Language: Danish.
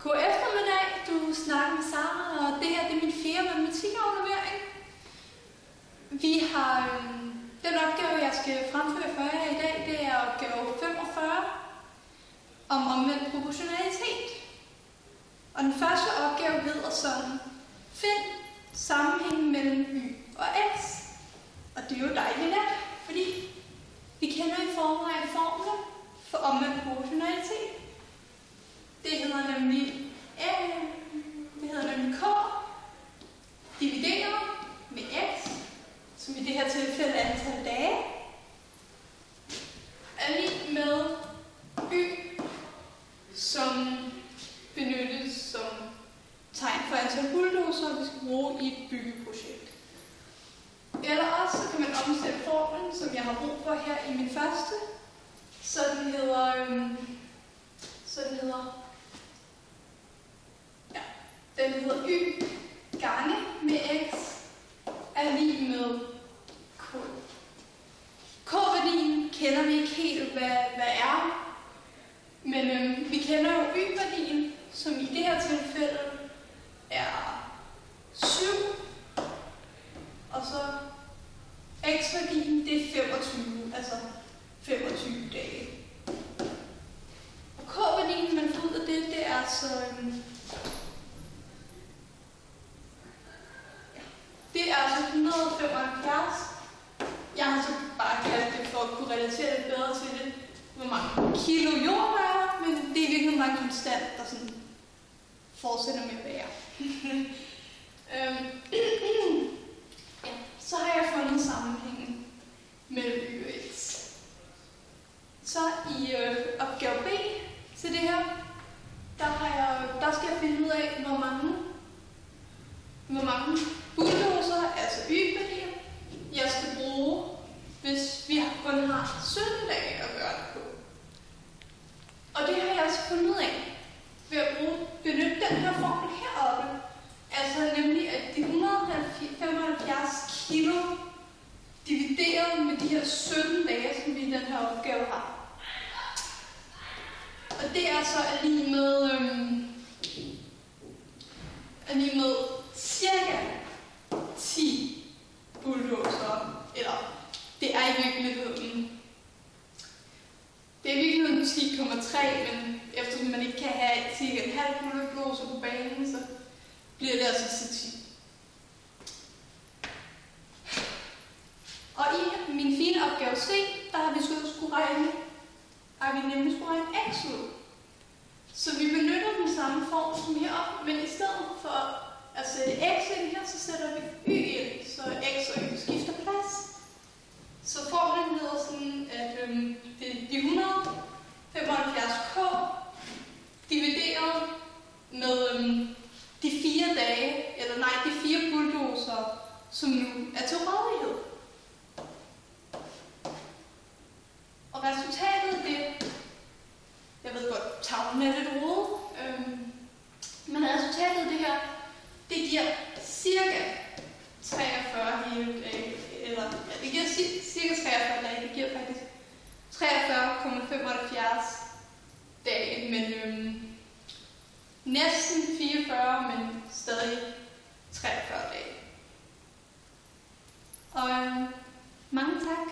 God eftermiddag, du snakker med Sara, og det her det er min 4. matematikaflevering. Vi har den opgave, jeg skal fremføre for jer i dag, det er opgave 45 om omvendt proportionalitet. Og den første opgave hedder sådan: find sammenhængen mellem y og x. Og det er jo dejligt let, fordi vi kender i forvejen formlen for omvendt proportionalitet. Det hedder nemlig k divideret med x, som i det her tilfælde er antal dage, er lig med y, som benyttes som tegn for antal bulldozer, vi skal bruge i et byggeprojekt. Eller også så kan man omsætte formlen, som jeg har brug for her i min første, så den hedder y gange med x er lig med k. K-værdien kender vi ikke helt, hvad er, men vi kender jo y-værdien, som i det her tilfælde er 7, og så x-værdien det er 25, altså 25 dage. Og k-værdien, man får ud af det er så det er altså 175. Jeg har så bare kaldt det for at kunne relatere det bedre til det, hvor mange kilo jord der er, men det er virkelig bare en konstant, der sådan fortsætter med at være. Ja, så har jeg fundet sammenhængen mellem y og x. Så i opgave B til det her, der skal jeg finde ud af, hvor mange bulldozer, altså y-værdier, jeg skal bruge, hvis vi kun har 17 dage at gøre det på. Og det har jeg altså fundet ud af ved at benytte den her formel heroppe. Altså nemlig, at de 175 kilo divideret med de her 17 dage, som vi i den her opgave har. Og det er så er lige med cirka 10 bulldozer, eller det er i virkeligheden 10,3, men eftersom man ikke kan have cirka en halv bulldozer på banen, så bliver det altså til 10. Og i min fine opgave C, der har vi skulle regne x ud. Så vi benytter den samme form som heroppe, men i stedet for at sætte x ind her, så sætter vi y ind, så x og y skifter plads. Så formlen hedder sådan, at det er de 175k divideret med de 4 dage, de 4 bulldozer, som nu er til rådighed. Og resultatet af det, jeg ved godt, tavlen er lidt rodet, men resultatet af det her, det giver cirka 43 hele dage, det giver cirka 43 dage, det giver faktisk 43,75 dage, men næsten 44, men stadig 43 dage. Og mange tak.